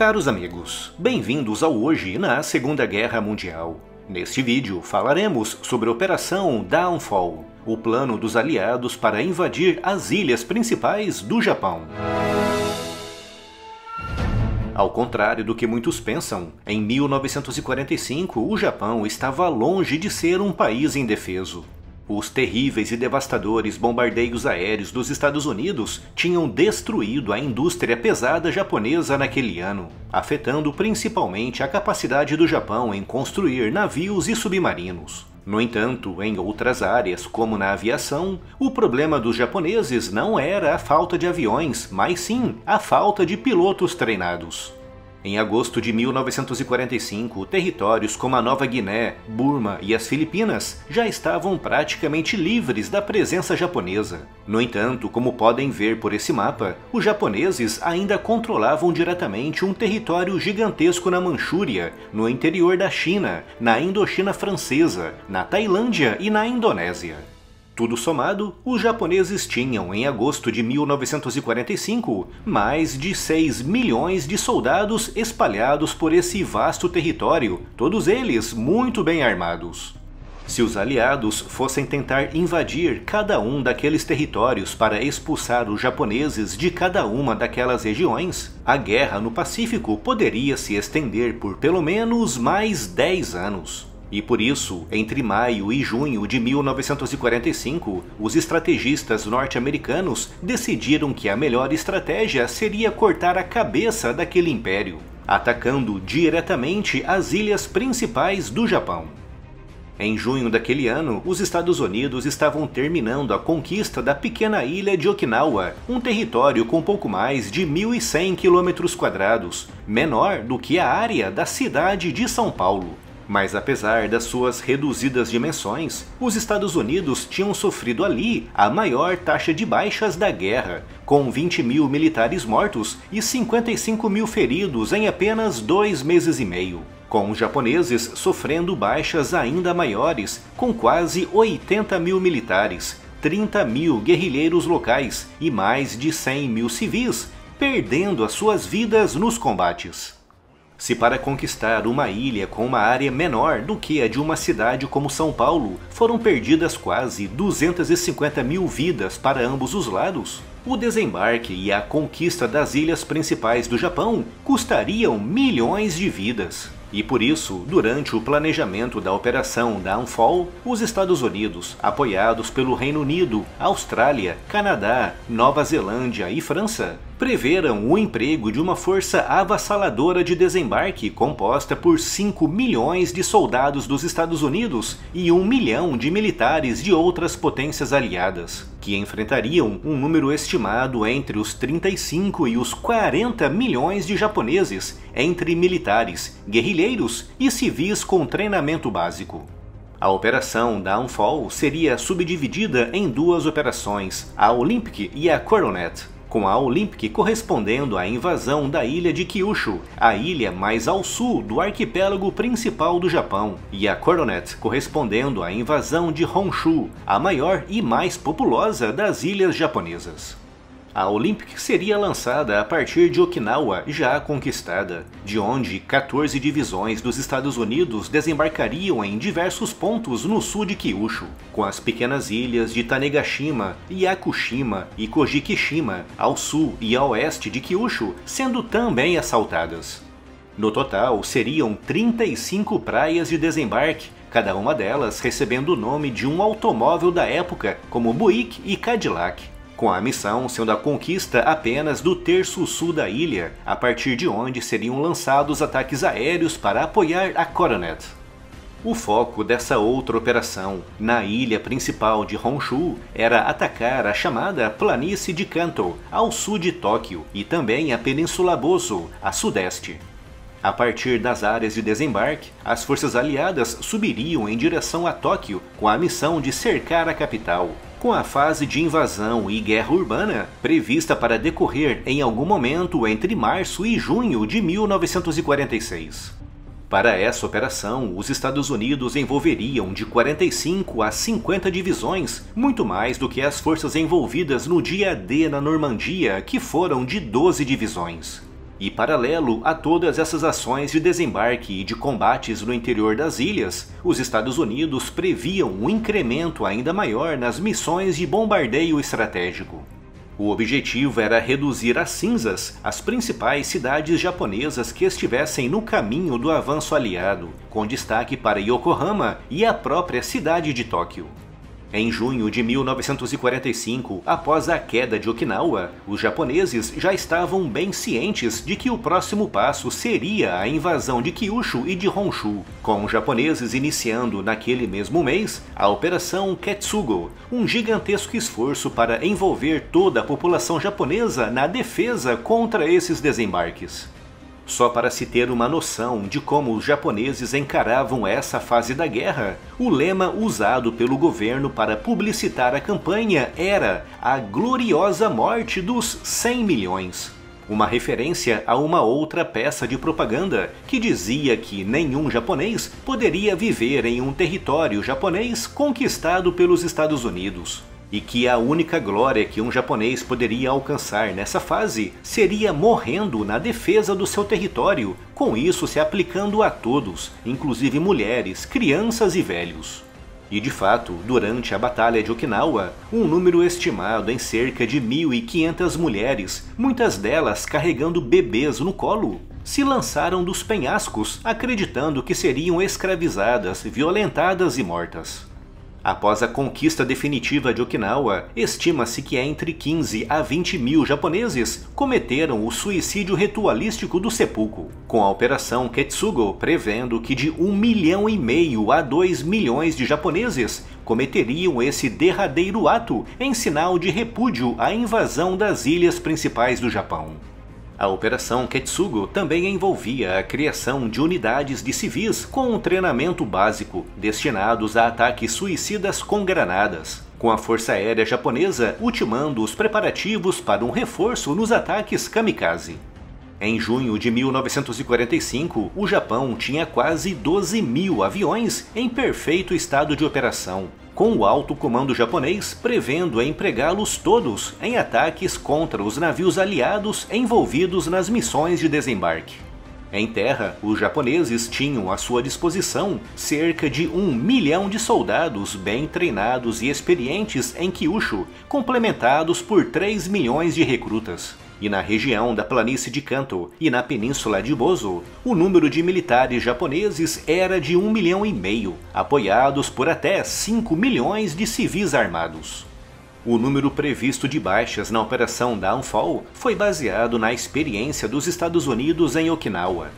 Caros amigos, bem-vindos ao Hoje na Segunda Guerra Mundial. Neste vídeo falaremos sobre a Operação Downfall, o plano dos aliados para invadir as ilhas principais do Japão. Ao contrário do que muitos pensam, em 1945 o Japão estava longe de ser um país indefeso. Os terríveis e devastadores bombardeios aéreos dos Estados Unidos tinham destruído a indústria pesada japonesa naquele ano, afetando principalmente a capacidade do Japão em construir navios e submarinos. No entanto, em outras áreas, como na aviação, o problema dos japoneses não era a falta de aviões, mas sim a falta de pilotos treinados. Em agosto de 1945, territórios como a Nova Guiné, Burma e as Filipinas já estavam praticamente livres da presença japonesa. No entanto, como podem ver por esse mapa, os japoneses ainda controlavam diretamente um território gigantesco na Manchúria, no interior da China, na Indochina Francesa, na Tailândia e na Indonésia. Tudo somado, os japoneses tinham, em agosto de 1945, mais de 6 milhões de soldados espalhados por esse vasto território, todos eles muito bem armados. Se os aliados fossem tentar invadir cada um daqueles territórios para expulsar os japoneses de cada uma daquelas regiões, a guerra no Pacífico poderia se estender por pelo menos mais 10 anos. E por isso, entre maio e junho de 1945, os estrategistas norte-americanos decidiram que a melhor estratégia seria cortar a cabeça daquele império, atacando diretamente as ilhas principais do Japão. Em junho daquele ano, os Estados Unidos estavam terminando a conquista da pequena ilha de Okinawa, um território com pouco mais de 1.100 km², menor do que a área da cidade de São Paulo. Mas apesar das suas reduzidas dimensões, os Estados Unidos tinham sofrido ali a maior taxa de baixas da guerra, com 20 mil militares mortos e 55 mil feridos em apenas 2 meses e meio, com os japoneses sofrendo baixas ainda maiores, com quase 80 mil militares, 30 mil guerrilheiros locais e mais de 100 mil civis, perdendo as suas vidas nos combates. Se para conquistar uma ilha com uma área menor do que a de uma cidade como São Paulo foram perdidas quase 250 mil vidas para ambos os lados, o desembarque e a conquista das ilhas principais do Japão custariam milhões de vidas. E por isso, durante o planejamento da Operação Downfall, os Estados Unidos, apoiados pelo Reino Unido, Austrália, Canadá, Nova Zelândia e França, preveram o emprego de uma força avassaladora de desembarque composta por 5 milhões de soldados dos Estados Unidos e 1 milhão de militares de outras potências aliadas, que enfrentariam um número estimado entre os 35 e os 40 milhões de japoneses, entre militares, guerrilheiros e civis com treinamento básico. A Operação Downfall seria subdividida em duas operações, a Olympic e a Coronet, com a Olympic correspondendo à invasão da ilha de Kyushu, a ilha mais ao sul do arquipélago principal do Japão, e a Coronet correspondendo à invasão de Honshu, a maior e mais populosa das ilhas japonesas. A Olympic seria lançada a partir de Okinawa, já conquistada, de onde 14 divisões dos Estados Unidos desembarcariam em diversos pontos no sul de Kyushu, com as pequenas ilhas de Tanegashima, Yakushima e Kojikishima, ao sul e a oeste de Kyushu, sendo também assaltadas. No total, seriam 35 praias de desembarque, cada uma delas recebendo o nome de um automóvel da época, como Buick e Cadillac, com a missão sendo a conquista apenas do terço sul da ilha, a partir de onde seriam lançados ataques aéreos para apoiar a Coronet. O foco dessa outra operação, na ilha principal de Honshu, era atacar a chamada Planície de Kanto, ao sul de Tóquio, e também a Península Bozo, a sudeste. A partir das áreas de desembarque, as forças aliadas subiriam em direção a Tóquio com a missão de cercar a capital, com a fase de invasão e guerra urbana prevista para decorrer em algum momento entre março e junho de 1946. Para essa operação, os Estados Unidos envolveriam de 45 a 50 divisões, muito mais do que as forças envolvidas no dia D na Normandia, que foram de 12 divisões. E paralelo a todas essas ações de desembarque e de combates no interior das ilhas, os Estados Unidos previam um incremento ainda maior nas missões de bombardeio estratégico. O objetivo era reduzir a cinzas as principais cidades japonesas que estivessem no caminho do avanço aliado, com destaque para Yokohama e a própria cidade de Tóquio. Em junho de 1945, após a queda de Okinawa, os japoneses já estavam bem cientes de que o próximo passo seria a invasão de Kyushu e de Honshu, com os japoneses iniciando naquele mesmo mês a Operação Ketsugo, um gigantesco esforço para envolver toda a população japonesa na defesa contra esses desembarques. Só para se ter uma noção de como os japoneses encaravam essa fase da guerra, o lema usado pelo governo para publicitar a campanha era a gloriosa morte dos 100 milhões. Uma referência a uma outra peça de propaganda que dizia que nenhum japonês poderia viver em um território japonês conquistado pelos Estados Unidos. E que a única glória que um japonês poderia alcançar nessa fase seria morrendo na defesa do seu território, com isso se aplicando a todos, inclusive mulheres, crianças e velhos. E de fato, durante a Batalha de Okinawa, um número estimado em cerca de 1.500 mulheres, muitas delas carregando bebês no colo, se lançaram dos penhascos, acreditando que seriam escravizadas, violentadas e mortas. Após a conquista definitiva de Okinawa, estima-se que entre 15 a 20 mil japoneses cometeram o suicídio ritualístico do seppuku, com a Operação Ketsugo prevendo que de 1,5 milhão a 2 milhões de japoneses cometeriam esse derradeiro ato em sinal de repúdio à invasão das ilhas principais do Japão. A Operação Ketsugo também envolvia a criação de unidades de civis com um treinamento básico, destinados a ataques suicidas com granadas, com a Força Aérea Japonesa ultimando os preparativos para um reforço nos ataques kamikaze. Em junho de 1945, o Japão tinha quase 12 mil aviões em perfeito estado de operação, com o alto comando japonês prevendo empregá-los todos em ataques contra os navios aliados envolvidos nas missões de desembarque. Em terra, os japoneses tinham à sua disposição cerca de 1 milhão de soldados bem treinados e experientes em Kyushu, complementados por 3 milhões de recrutas. E na região da planície de Kanto e na península de Bozo, o número de militares japoneses era de 1,5 milhão, apoiados por até 5 milhões de civis armados. O número previsto de baixas na Operação Downfall foi baseado na experiência dos Estados Unidos em Okinawa.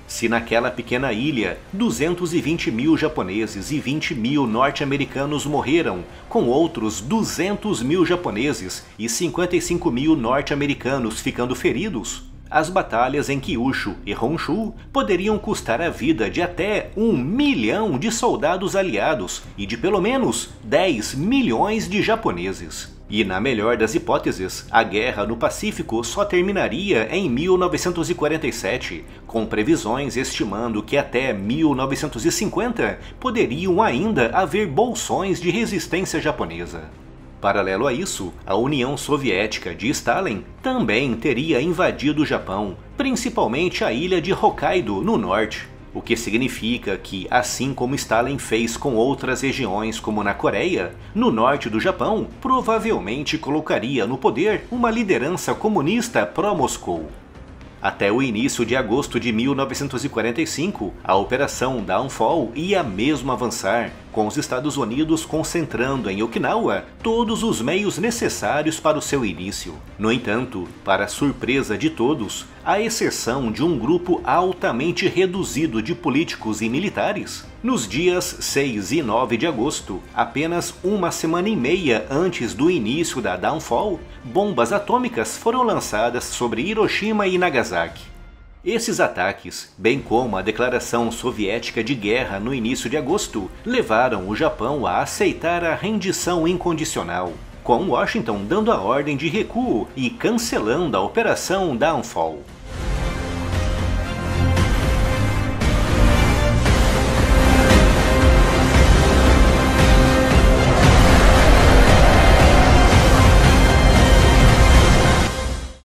Se naquela pequena ilha 220 mil japoneses e 20 mil norte-americanos morreram, com outros 200 mil japoneses e 55 mil norte-americanos ficando feridos, as batalhas em Kyushu e Honshu poderiam custar a vida de até 1 milhão de soldados aliados e de pelo menos 10 milhões de japoneses. E na melhor das hipóteses, a guerra no Pacífico só terminaria em 1947, com previsões estimando que até 1950 poderiam ainda haver bolsões de resistência japonesa. Paralelo a isso, a União Soviética de Stalin também teria invadido o Japão, principalmente a ilha de Hokkaido, no norte. O que significa que, assim como Stalin fez com outras regiões como na Coreia, no norte do Japão provavelmente colocaria no poder uma liderança comunista pró-Moscou. Até o início de agosto de 1945, a Operação Downfall ia mesmo avançar, com os Estados Unidos concentrando em Okinawa todos os meios necessários para o seu início. No entanto, para surpresa de todos, à exceção de um grupo altamente reduzido de políticos e militares, nos dias 6 e 9 de agosto, apenas uma semana e meia antes do início da Downfall, bombas atômicas foram lançadas sobre Hiroshima e Nagasaki. Esses ataques, bem como a declaração soviética de guerra no início de agosto, levaram o Japão a aceitar a rendição incondicional, com Washington dando a ordem de recuo e cancelando a Operação Downfall.